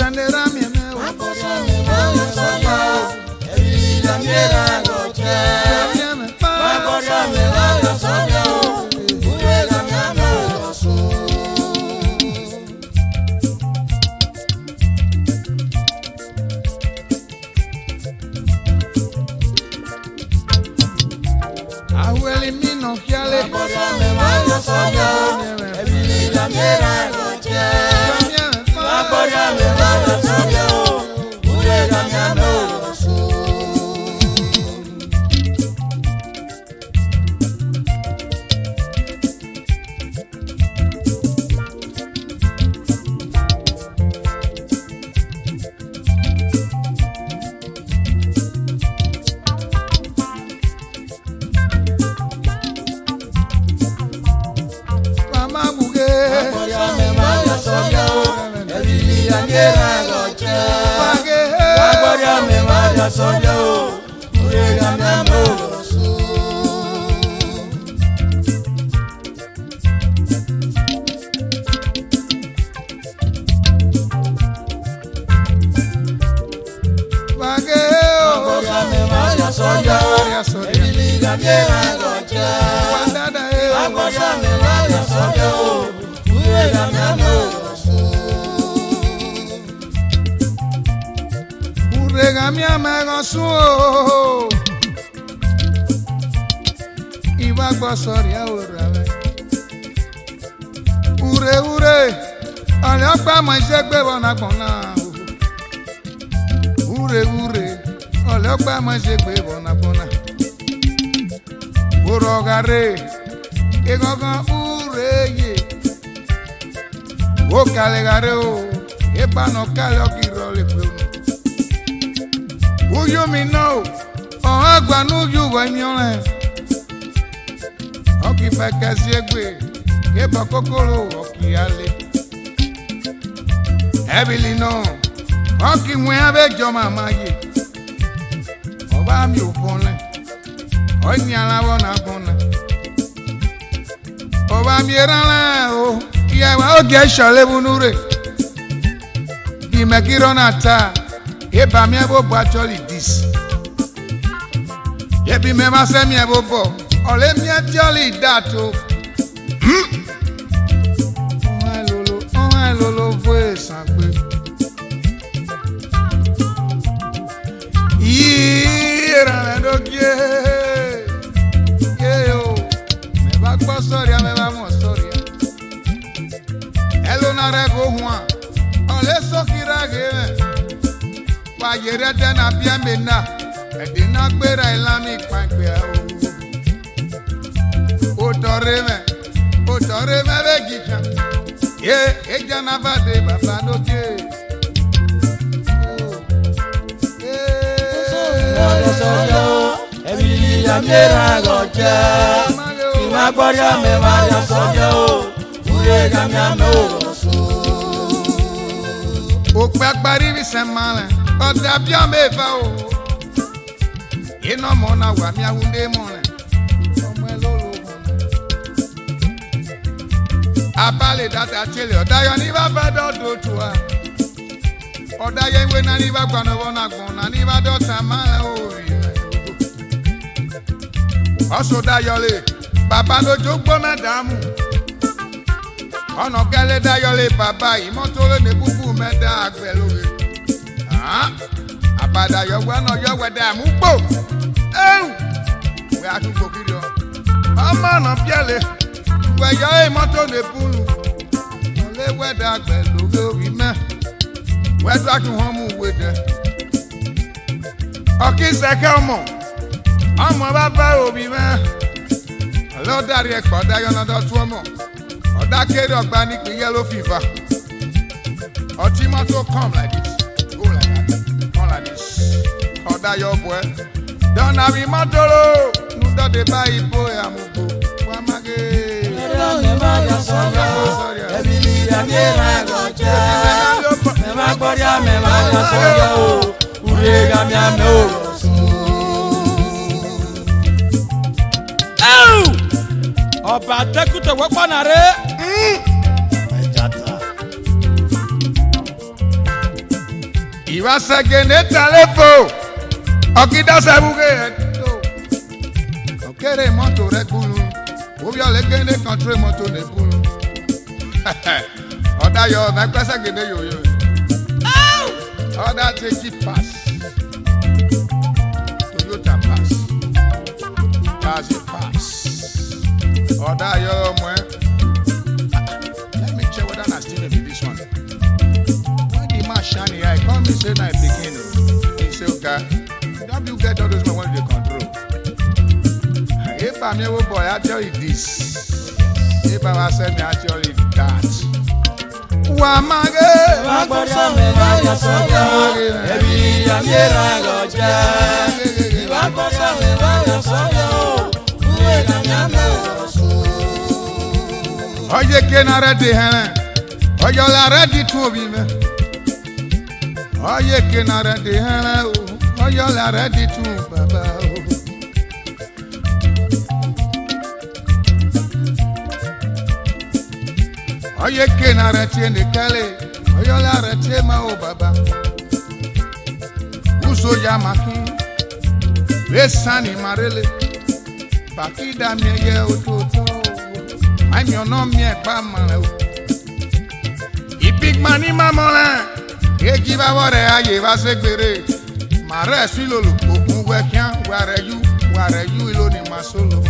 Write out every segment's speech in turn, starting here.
Sandera mi me o. Akoria me maya soya. Evila miera goche. Akoria me maya soya. Urega mi amor su. Abueli mi no fiale. Akoria me maya soya. Evila miera goche. Akoria me maya soya. Urega mi amor su. Soya o, urega mi amor su. Akoria me maya soya, eviliga miera goche. Akoria me maya soya o, urega mi amor su. Urega mi amego su. Iba gbo soria ora. Ure ure, ale agba mo ise gbe bona gbona. Ure ure, ale agba mo ise gbe bona gbona. Urogare, egogan ure ye. O kalegare o, e bano kale okiro le pe. Uyu mi no, o agba nu yu wa mi ole. O ki fa kasi egbe, ke ba kokoro o ki ale. Ebili no, o ki nwe abejo mama ye. O ba mi o bonle. O ni alawo na bona. O ba mi eran o, iya wa o ge sole bunure. Bi me kiro na ta. Eba mi ebo bo actually this. Ebi me ma se mi ebo bo. Ole mi actually that o. On lolo voe sanpe. Ira me do kie. Ke o. Me ba gbo story, me ba mo story. Elo na rego huan. Ole so kirage. Wa yere de na bia me na e de na gbera ilami panpe o dore me be gicha ye e jana ba de baba doke e bi ya mera goche ma gboria me ma ya soja o urega mi amor su o pe agbari bi se male Oda bia meva o. Ino mona wa mi ahunde mona. Omelolo. Abale data chele oda yo ni baba do tuwa. Oda ye we na ni baba no wona gbon na ni ba do sama o. Oso da yo le baba lo jogbo madamu. Ono gele da yo le baba imoto le ne bubu meda agbe lore. Abada yo no yo weda mu gbo. We atu go kiri o. Ama na biele. We yo e moto le bulu. Le weda gbe lo wi me. We do atu hon mu wede. O ki se ke omo. Omo baba obi me. Lo dari e ko da yo na do tu omo. O da kere ogba ni pe yellow fever. O ti moto come like this. Oda your boy. Don't have him matolo. No da de buy boy amugo. Wamage. Ebili ya miera goche. Me ma gboria me ma ya soja o. Urega mi amor su. Ọba tekute wekwa na re. Ejata. Iba segene talefo. Okida sabuge eto. Okere moto rekulu. Obi olegene control moto ne bulu. Oda yo na kwasa gene yo yo. Oda take it pass. Toyota pass. That's it pass. Oda yo mo. Let me check whether I still be this one. When the man shiny eye come me say na begin. He say okay. Don't you get all those men when they control. If I'm your boy, I tell you this. If I was saying, I tell you that. Wamage, Wakosa me lawyer soja, every yamira goja. Wakosa me lawyer soja, uwe kanyame osu. Oye kenara de hana, oye la ready to be me. Oye kenara de hana, oye la ready to baba. Oye kenara tiende kale, oye la ready ma o baba. Uso yamaki, resani marele, bakida miye ototo. I'm your nom yet, Bama. You big money, Mamma. You give a water, I gave us a great. My rest, you look, where are you? Where are you, alone in my solo?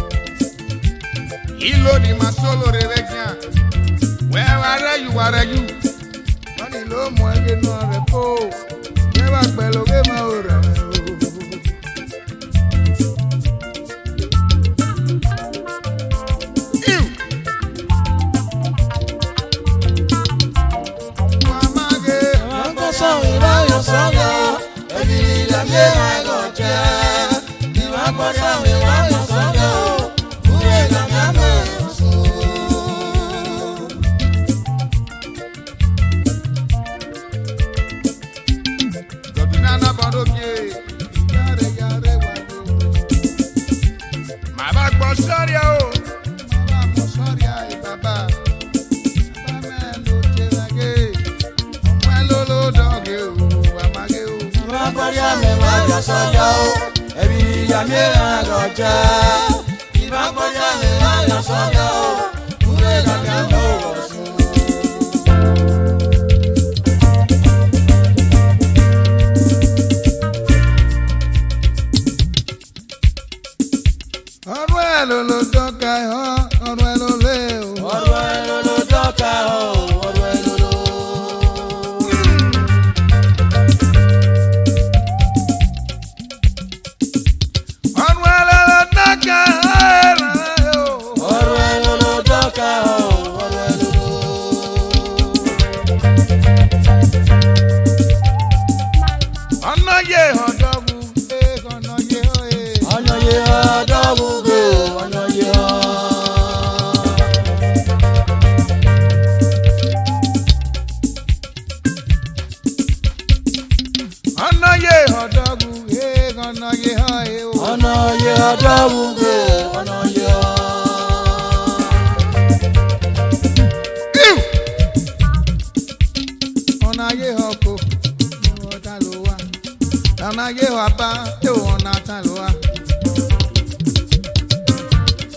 Alone in my solo, Rebecca. Where are you? Where are you? Money low, more than one repose. Never bellow, my order.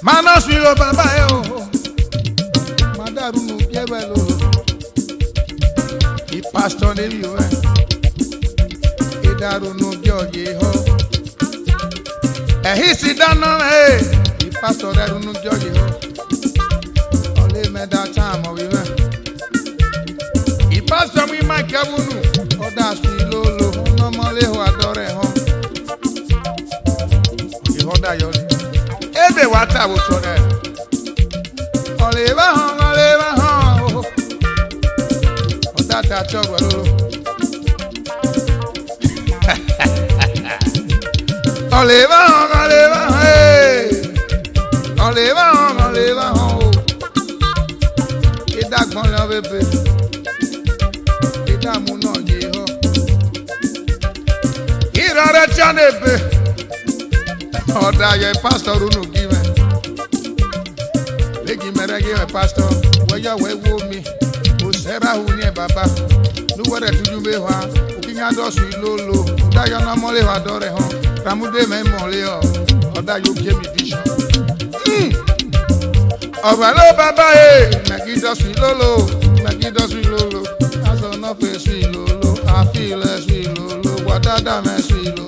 Manos milo baba yo, madaru no piebelo. I pastor de yo, I daru no joye ho. He sit down no I pastor daru no joye ho. Only me that time we went. I pastor we ma kabunu, oda swilolo, no mole ho adore ho. I hoda yo. Ebe wata wo so na Oliva hon o tata chogo lo Oliva hon ida gbon lo bebe ida mu no ye ho irare chanebe oda ye pastor unu give give a pastor, where you will me, who Sarah who near Baba, no what to do with her, kinya do su lolo da yo na mole wa do re ho ramude me mole o oda yo ke mi vision Ọ̀bàlọ́ bàbá mẹ́gídọ́ sí lólò aṣọ náà fẹ́ sí lólò AFILE sí lólò WADADA mẹ́ sí lólò.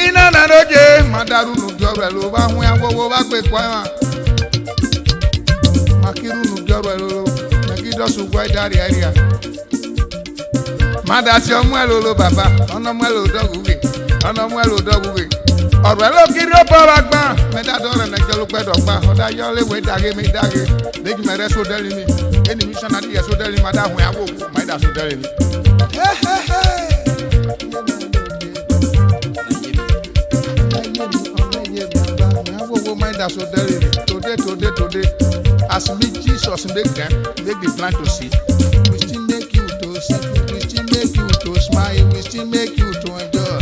Iná nàdóje màdàrú nùjọ rẹ̀ ló bá hún agbówó bá pè pọ́ ẹ̀wọ̀n. Màkírù nùjọ rẹ̀ lólò mẹ́gídọ́ sí gbọ́ ìdarí ẹ̀ríà. Màdàsí ọmú ẹ̀ lólò bàbá ọ̀nà ọmú ẹ̀ lò dọ́gùgè. Ọ̀rọ̀ ẹ̀ ló kiri ó bọ́ wa gbọ́n mẹ́tàdọ́ rẹ̀ nẹ́jọ́ ló pẹ́ dọ̀gba ọ̀dà yọ léwé dàgé mi dàgé lẹ́jì mẹ́rẹ́ sódẹ́rì mi ẹni mi sọ́nà díẹ̀ sódẹ́rì mi adá hun àwọ̀ òkú máa dà sódẹ́rì mi. Today as me Jesus make them make the plan to see we still make you to see we still make you to smile we still make you to enjoy.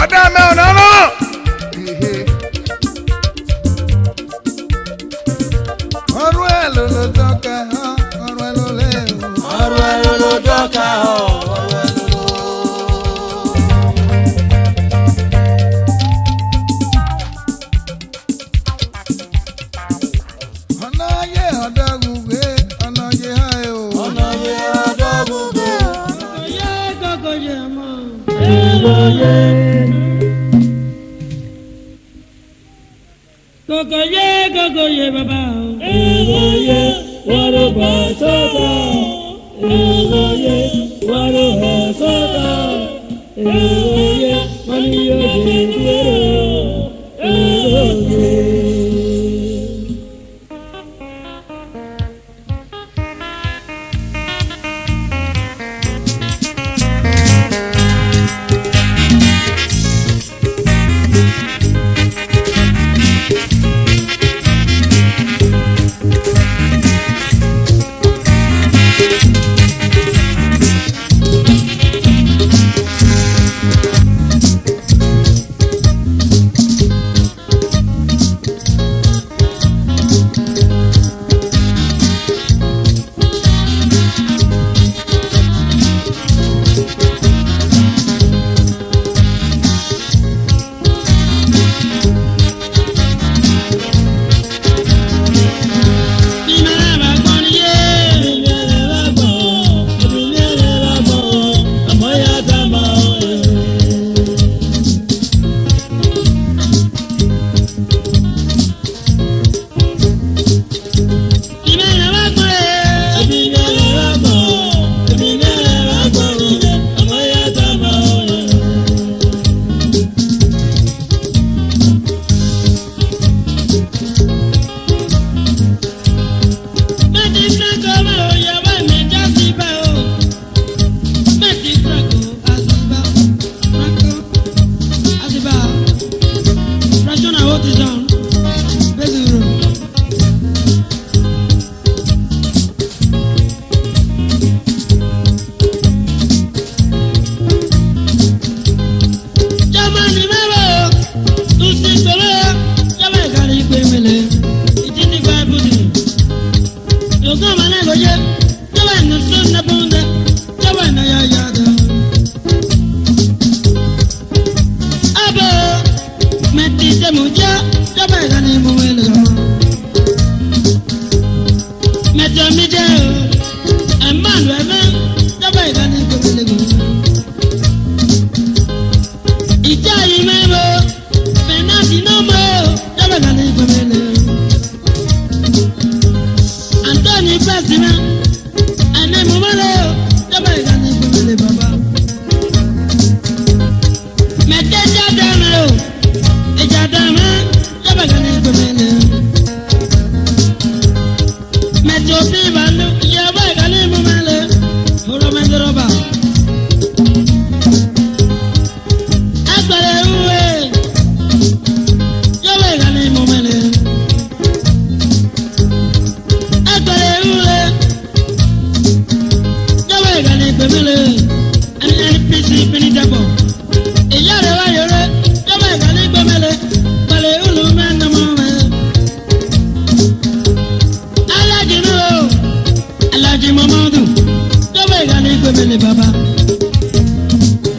Ọ̀dà mẹ́rin náà. Ọ̀rọ̀ ẹ̀ ló ló dọ́ka ọ̀rọ̀ ẹ̀ ló lé o. Ọ̀rọ̀ ẹ̀ ló ló dọ́ka ọ̀rọ̀ ẹ̀ ló ló. Ọ̀nà ayé ọ̀dọ́gùgbé ọ̀nà ayé ayé o. Ọ̀nà ayé ọ̀dọ́gùgbé ọ̀nà ayé gọ́gọ́yé mọ́. Gogoye baba. Egoye waro basota. Egoye waro hasota. Egoye maniyo jindero. Egoye.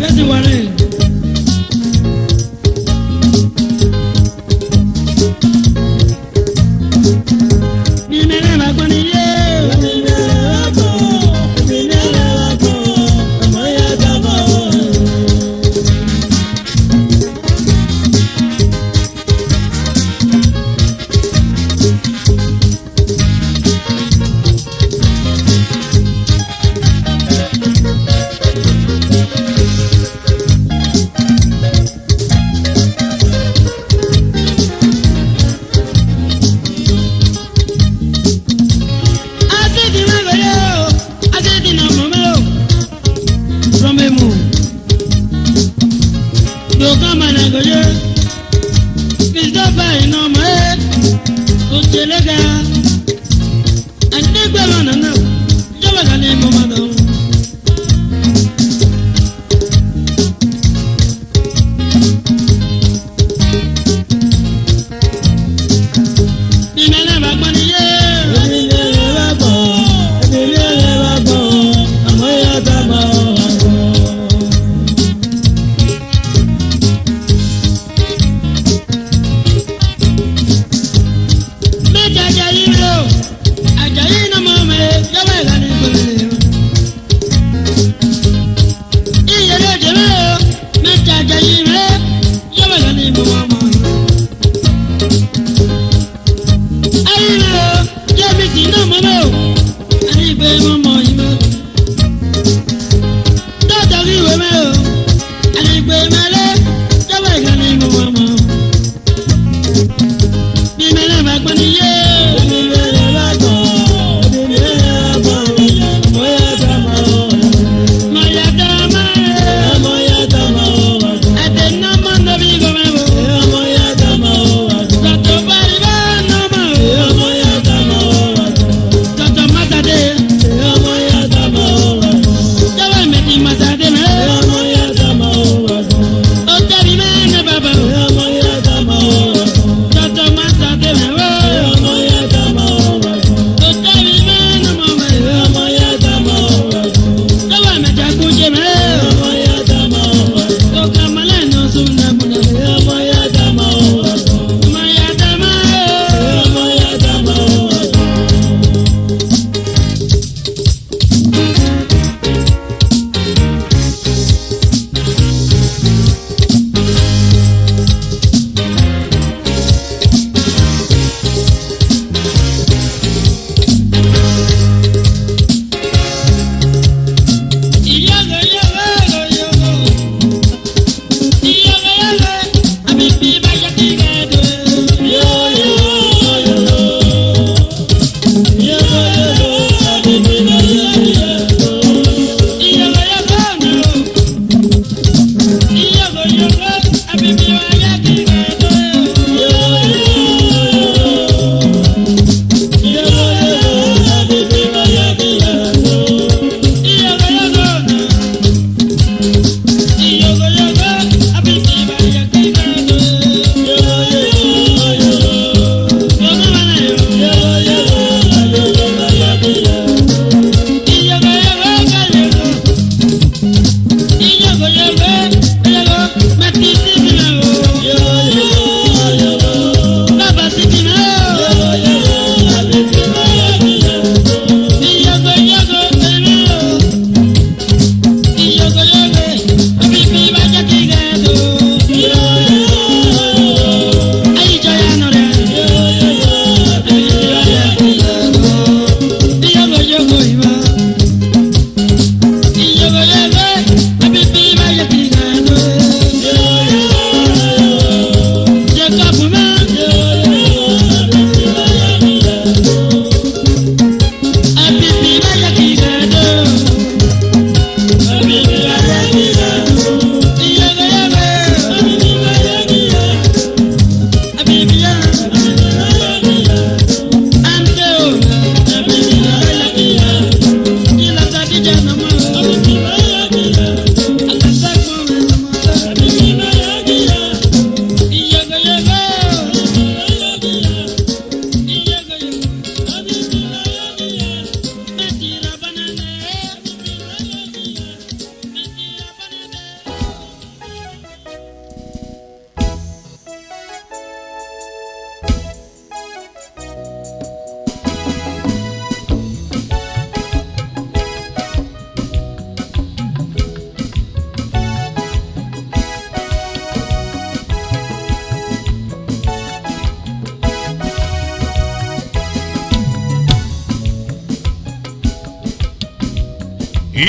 Jesse Warren.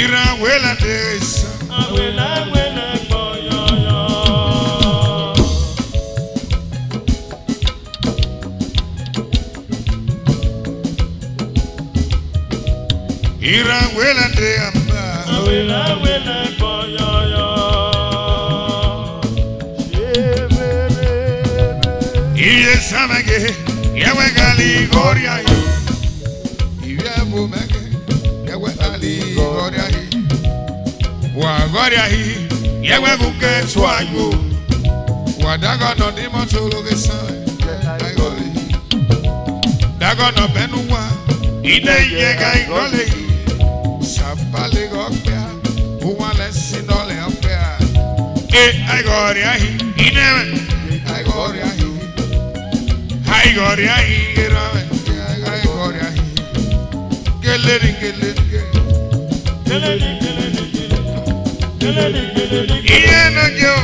Ira wela desa. Awela wela boyoyo. Ira wela de amba. Awela wela boyoyo. Iye samage. Yewe gali goria yi. Iye bumege. Yewe gali goria yi. Wa goria yi. Yewe buke swayo. Wadaga no di motolo gesa. Aigoli. Daga no benuwa. Ide yega igole. Sapale gopia. Uwale sinole opia. Aigoria yi. Ine. Aigoria yi. Aigoria yi. Aigoria yi. Kelleri. Iye no yo.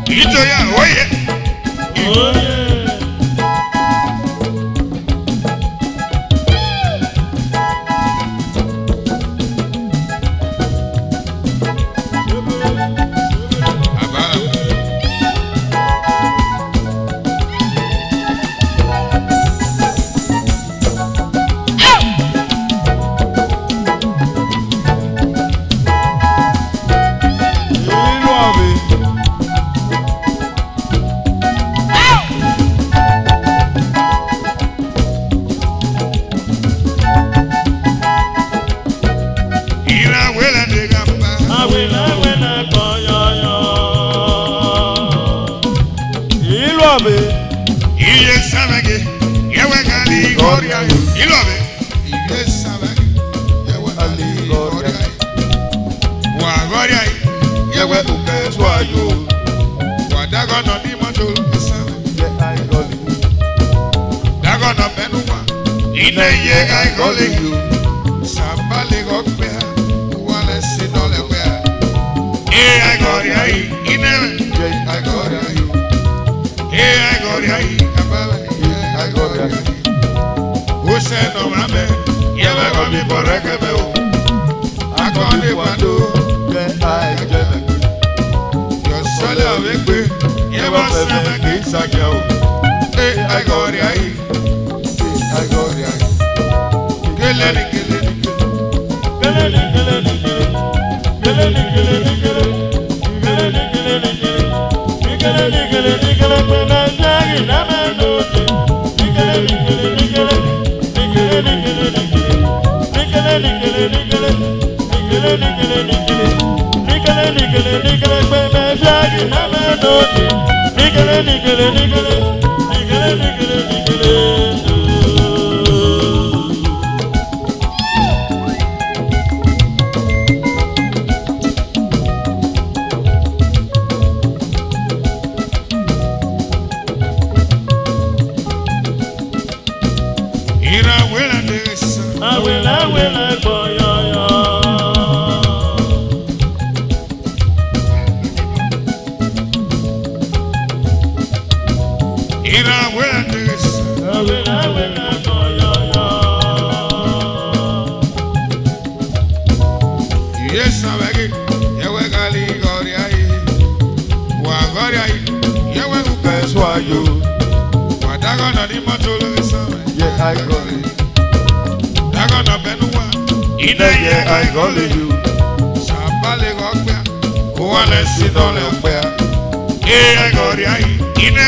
Itoya, oye. Iye samage, yewe gali goria. Ilobe. Iye samage, yewe gali goria. Wa goria, yewe buke swayo. Wadaga no di motolo gesa. Daga no benuwa. Ide yega igole. Sapale gopia. Uwale sinole opia. Aigoria yi. Ine. Aigoria yi. Aigoria yi. Aigoria yi. Use no mame. Yewe gomi boreke me o. Akoni wado. Yosole awekwe. Yewe seme ki sakya o. Aigoria yi. Aigoria yi. Keleni. Aigoria yi. Sapale gopia. Uwale sinole opia. Aigoria yi. Ine.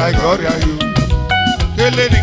Aigoria yi. Keleni.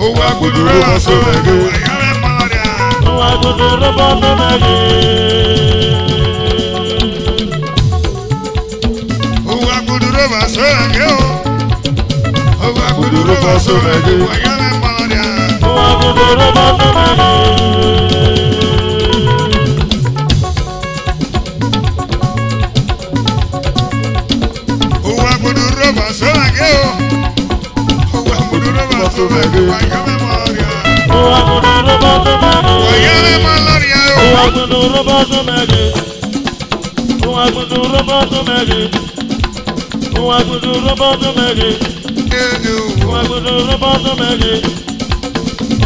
Owa guduro basomege. Wayame malaria. Owa guduro basomege. Owa guduro basomege. Owa guduro basomege. Wayame malaria. Owa guduro basomege. Owa guduro basomege. Owa guduro basomege. Wayame malaria. Owa guduro basomege. Wayame malaria. Owa guduro basomege. Owa guduro basomege. Owa guduro basomege. Owa guduro basomege.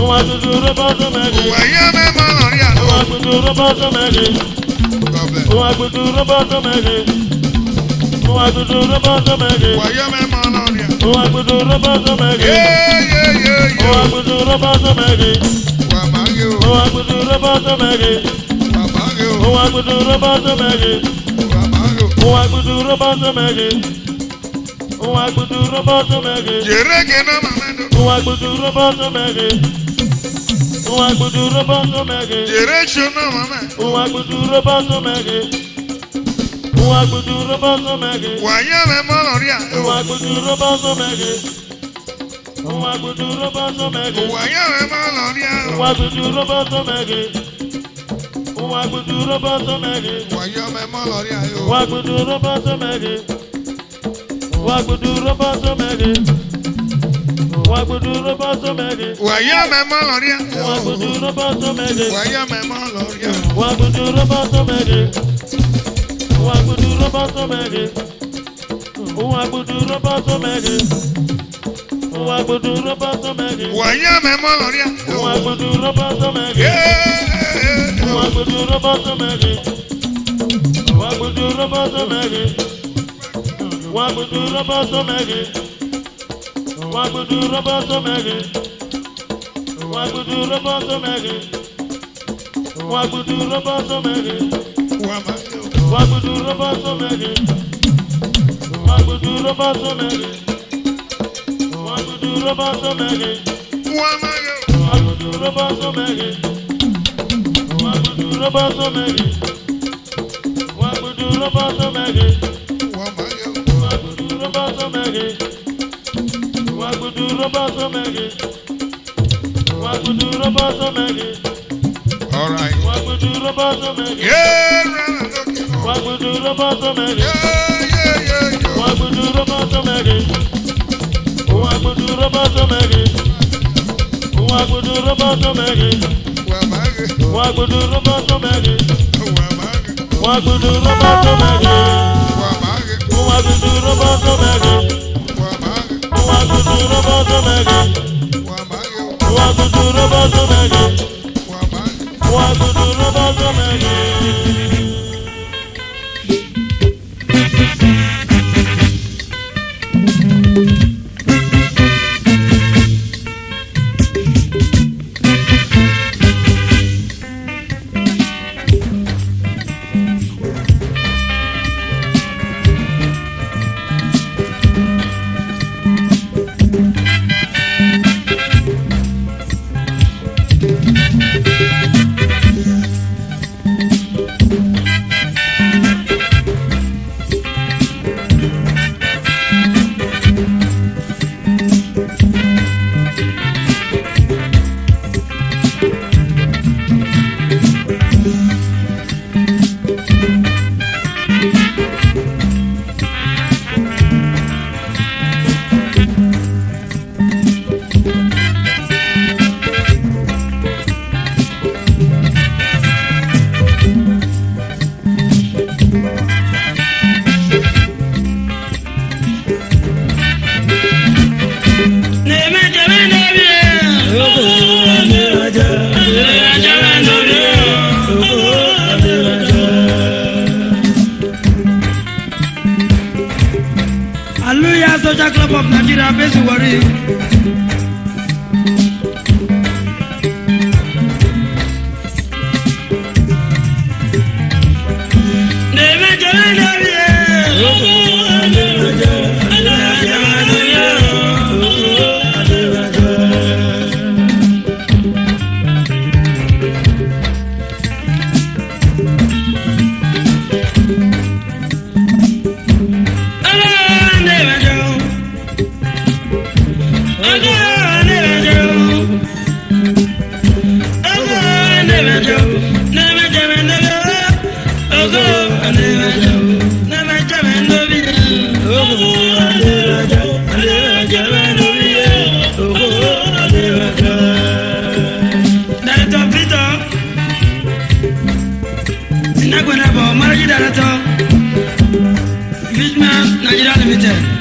Owa guduro basomege. Wayame malaria. Owa guduro basomege. Owa guduro basomege. Owa guduro basomege. Wayame malaria. Owa guduro basomege. Owa guduro basomege. Wamage. Owa guduro basomege. Wamage. Owa guduro basomege. Wamage. Owa guduro basomege. Owa guduro basomege. Jereke na mamendo. Owa guduro basomege. Owa guduro basomege. Jerecho na mamendo. Owa guduro basomege. Owa guduro basomege. Wayame malaria. Owa guduro basomege. Owa guduro basomege. Wayame malaria. Owa guduro basomege. Owa guduro basomege. Wayame malaria. Owa guduro basomege. Owa guduro basomege. Owa guduro basomege. Wayame malaria. Owa guduro basomege. Wayame malaria. Owa guduro basomege. Owa guduro basomege. Owa guduro basomege. Owa guduro basomege. Wayame malaria. Owa guduro basomege. Owa guduro basomege. Owa guduro basomege. Owa guduro basomege. Owa guduro basomege. Owa guduro basomege. Owa guduro basomege. Wamage. Owa guduro basomege. Owa guduro basomege. Owa guduro basomege. Wamage. Owa guduro basomege. Owa guduro basomege. Owa guduro basomege. Wamage. Owa guduro basomege. Owa guduro basomege. Owa guduro basomege. All right. Owa guduro basomege. Yeah, right. Owa guduro basomege. Yeah. Owa guduro basomege. Owa guduro basomege. Owa guduro basomege. Wamage. Owa guduro basomege. Wamage. Owa guduro basomege. Wamage. Owa guduro basomege. Wamage. Owa guduro basomege. Wamage. Owa guduro basomege. Wamage. Owa guduro basomege. Soldier Club of Nigeria, based in Warri. Nigeria Limited.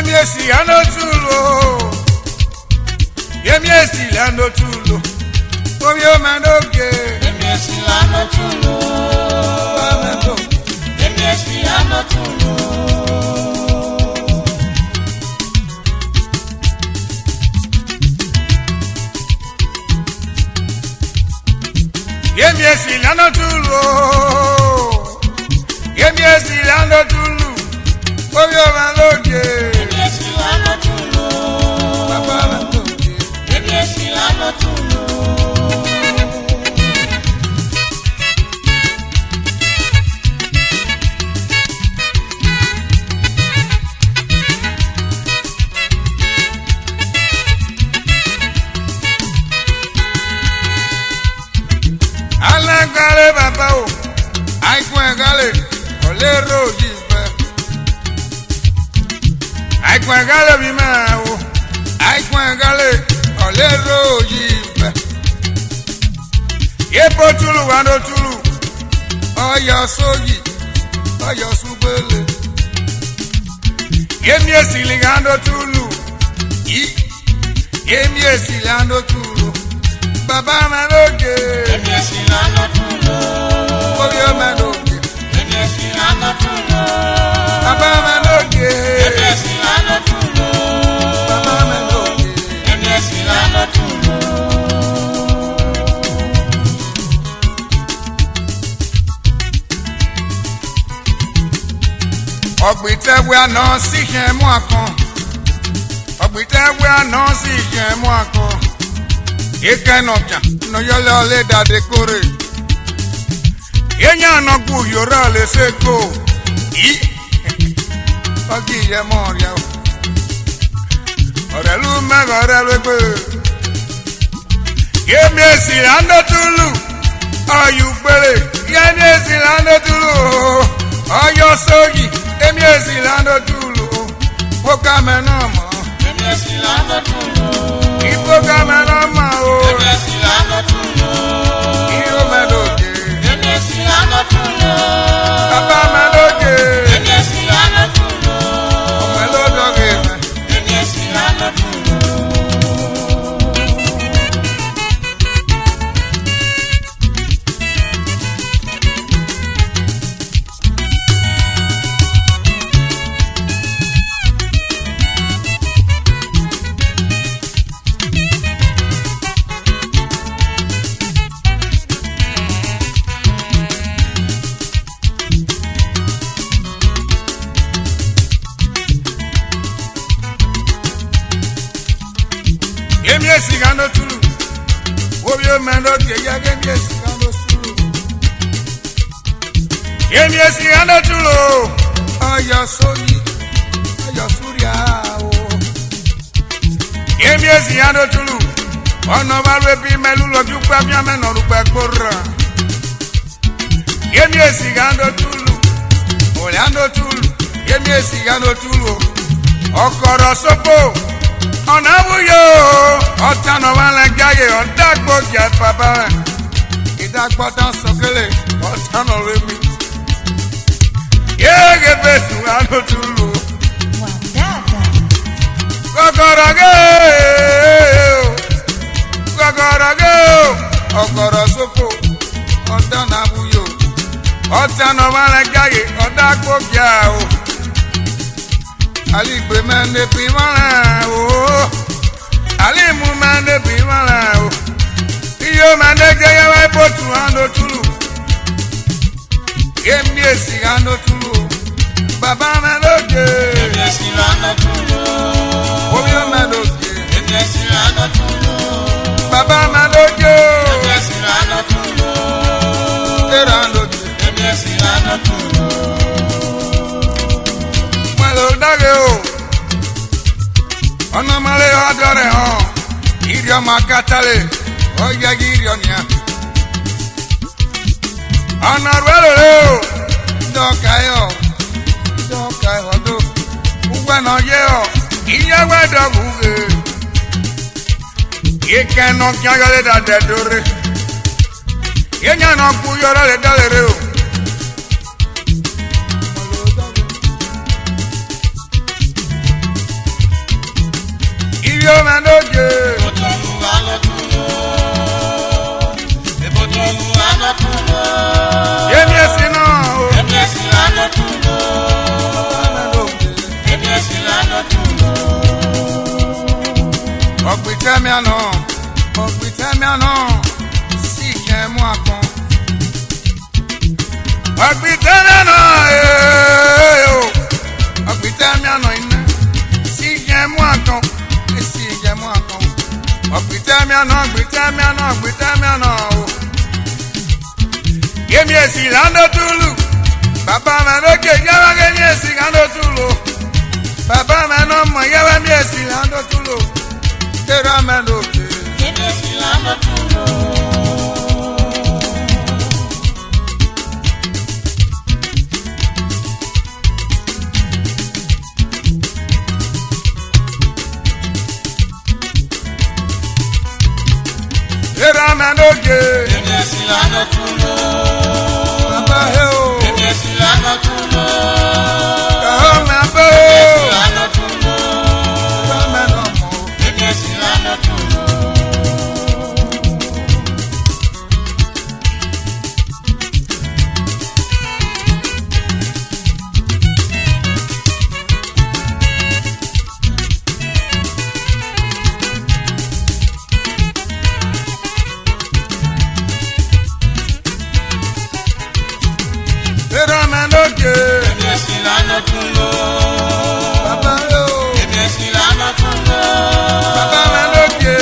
Yemi esi ano tulo. Yemi esi ano tulo. Omi o manoge. Yemi esi ano tulo. Yemi esi ano tulo. Yemi esi ano tulo. Yemi esi ano tulo. Omi o manoge. Yemi esi ano tulo. Baba manoge. Yemi esi ano tulo. Alagale baba o, aikun gale, ole roji fe. Aikun gale bi ma o, aikun gale, ole roji fe. Yepo tulu wando tulu, oyo soji, oyo subele. Yemi esiligando tulu, yemi esilando tulu. Baba manoge. Yemi esi ano tulo. Obi o manoge. Yemi esi ano tulo. Baba manoge. Yemi esi ano tulo. Baba manoge. Yemi esi ano tulo. Ọ̀gbìtẹ́wé àná sí ìṣẹ́ mú àkàn. Ọ̀gbìtẹ́wé àná sí ìṣẹ́ mú àkàn. Ike nọbịa nọyọlẹ ọlẹ dade kore. Yenye anọgbu yọrọ ọlẹ seko. Ọgị yẹ mọ ọrịa o. Ọrẹlu mẹgọ ọrẹlu egbe. Yemi esiri andotulu. Ọyụ gbere. Yemi esiri andotulu. Ọyọ soyi. Yemi esiri andotulu. Nwoke amẹ náà mọ. Yemi esi ano tulo. Nwoke amẹ náà mọ o. Yemi esi ano tulo. Iyo mẹlòdì. Yemi esi ano tulo. Baba mẹlòdì. Yemi esi ano tulo. Mẹlòdì mẹ. Yemi esi ano tulo. Yemi esigando tulu. Obi o mẹlòdì ya yemi esigando tulu. Yemi esigando tulu. Ọyọ sóyì. Ọyọ súrìà o. Yemi esigando tulu. Ọ̀nà bàlú ebi mẹ́lú lọ́jú pẹ́ bí ọmọ ẹ̀nà rúpẹ́ kóra. Yemi esigando tulu. Oleando tulu. Yemi esigando tulu. Ọkọ̀rọ̀ sọ́pọ̀. Ọ̀nà àbúyọ̀ ọ̀tàn ọ̀wá lẹ jáde ọ̀dàgbò jẹ bàbá rẹ̀. Ìdàgbọ́tà sọ̀kẹ́lẹ̀ ọ̀tàn ọ̀rẹ́ mi. Yéèké bẹ́sù àdótúlù. WADADA. Kọ̀kọ̀rọ̀ gé o. Kọ̀kọ̀rọ̀ gé o. Ọ̀kọ̀rọ̀ sọ́kò ọ̀tàn àbúyọ̀ ọ̀tàn ọ̀wá lẹ jáde ọ̀dàgbò jẹ o. Aligbe mende primala o. Alimu mende primala o. Iyo mende gege wa ipotu ando tulu. Yemi esi ando tulu. Baba menoge. Yemi esi ano tulo. Obi o menoge. Yemi esi ano tulo. Baba menoge. Yemi esi ano tulo. Era andoge. Yemi esi ano tulo. Malo dage o. Ọ̀nà mọ́lẹ̀ ọ̀dọ́ rẹ̀ hàn. Ìrì ọmọ akátálẹ̀. Ọ̀yẹ́ ìrì ọ̀nìyà. Ọ̀nà rẹ̀ o. Dọ́ka yọ̀. Dọ́ka ọ̀dọ́. Ugbe nọ yẹ ọ̀. Iye gbẹ́dọ̀ wúge. Ike nọ kí ayọ̀lẹ̀ dàdẹ̀ dóre. Yẹ́nyà nọ kú yọ̀rọ̀ lẹ̀ dọ́lẹ̀ rẹ̀ o. Ebojo manoje. Yemi esina o. Ọ̀gbìtẹ́mi àná, sí ìkẹ́mú àkàn. Ọ̀gbìtẹ́mi àná, ọ̀gbìtẹ́mi àná iná, sí ìkẹ́mú àkàn, sí ìkẹ́mú àkàn. Ọ̀gbìtẹ́mi àná o. Yemi esi lando tulu, bàbá mi lókè yẹ́wá yemi esi lando tulu. Bàbá mi náà mọ̀ yẹ́wá mi esi lando tulu. Tẹ́lá mi lókè. Ramanoge, Baba Heo, Ramabo, Ramanomo, Ramanoge, Baba Heo, Baba Manoge,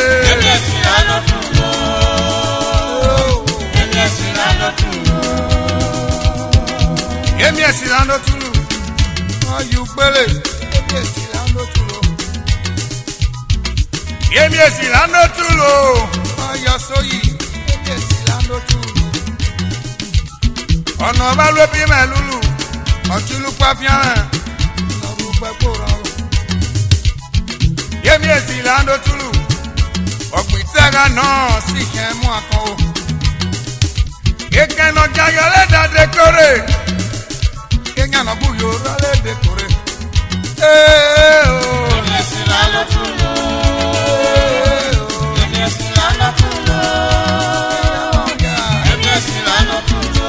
Yemi esi lando tulu, ayu gbele, Yemi esi lando tulu, ayasoyi, Yemi esi lando tulu. Ọ̀nà ọba ló bí mẹ́lúlù ọ̀túlù pàfihàn lọ́rùn pẹ́pọ̀ rọrùn. Yemi èsì ìlànà túlù ọ̀gbìn tẹ́ra náà sì kẹ́ mú àkàn o. Kékèèna jayọ lẹ́dàdé kórè kékèèna búyò rọ́lẹ́dẹ̀ kórè. Yemi èsì ìlànà túlù. Yemi èsì ìlànà túlù. Yemi èsì ìlànà túlù.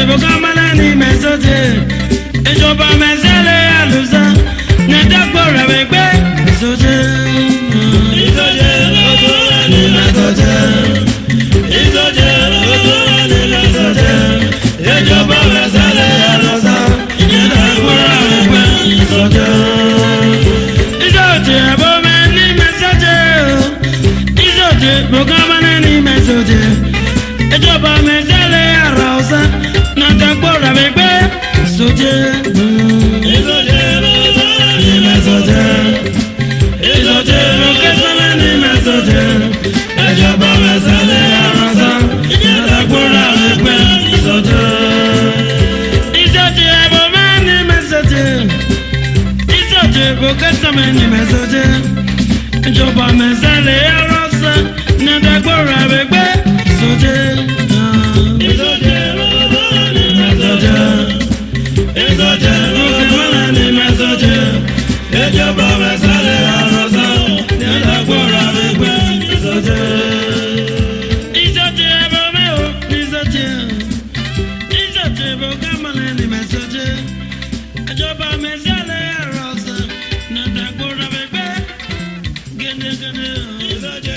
bùkámálẹ̀ ní mẹ́sọ̀tì. Ìjọba mẹ́sẹ̀lẹ̀ àlùsá. Nàdàgbò rẹ̀ wẹ̀gbẹ́ ìsọ̀tì. Ìsọ̀tì bùkámálẹ̀ ní mẹ́sọ̀tì. Ìsọ̀tì bùkámálẹ̀ ní mẹ́sọ̀tì. Ìjọba mẹ́sẹ̀lẹ̀ àlùsá. Nàdàgbò rẹ̀ wẹ̀gbẹ́ ìsọ̀tì. Ìsọ̀tì ẹ̀bọ̀mẹ́ ní mẹ́sọ̀tì. Ìsọ̀tì bùkámálẹ̀ ní mẹ́sọ̀tì. Ìjọba mẹ́sẹ̀lẹ̀ àlùsá. Nàdàgbò rẹ̀ wẹ̀gbẹ́ ìsọ̀tì. Ìsọ̀tì bùkámálẹ̀ ní mẹ́sọ̀tì. Ìsọ̀tì bùkámálẹ̀ ní mẹ́sọ̀tì. Ìjọba mẹ́sẹ̀lẹ̀ àlùsá. Nàdàgbò rẹ̀ wẹ̀gbẹ́ ìsọ̀tì. Ìsọ̀tì ẹ̀bọ̀mẹ́ ní mẹ́sọ̀tì. Ìsọ̀tì bùkámálẹ̀ ní mẹ́sọ̀tì. Ìjọba mẹ́sẹ̀lẹ̀ àlùsá. Nàdàgbò rẹ̀ wẹ̀gbẹ́ ìsọ̀tì. Ìsọ̀tì bùkámálẹ̀ ní mẹ́sọ̀tì. Ìsọ̀tì bùkámálẹ̀ ní mẹ́sọ̀tì. Ìjọba mẹ́sẹ̀lẹ̀ àlùsá. Nàdàgbò rẹ̀ wẹ̀gbẹ́ ìsọ̀tì. Ìsọ̀tì ẹ̀bọ̀mẹ́ o ní ìsọ̀tì. Ìsọ̀tì bùkámálẹ̀ ní mẹ́sọ̀tì. Ìjọba mẹ́sẹ̀lẹ̀ àlùsá. Nàdàgbò rẹ̀ wẹ̀gbẹ́ gẹ́gẹ́. Ìsọ̀tì.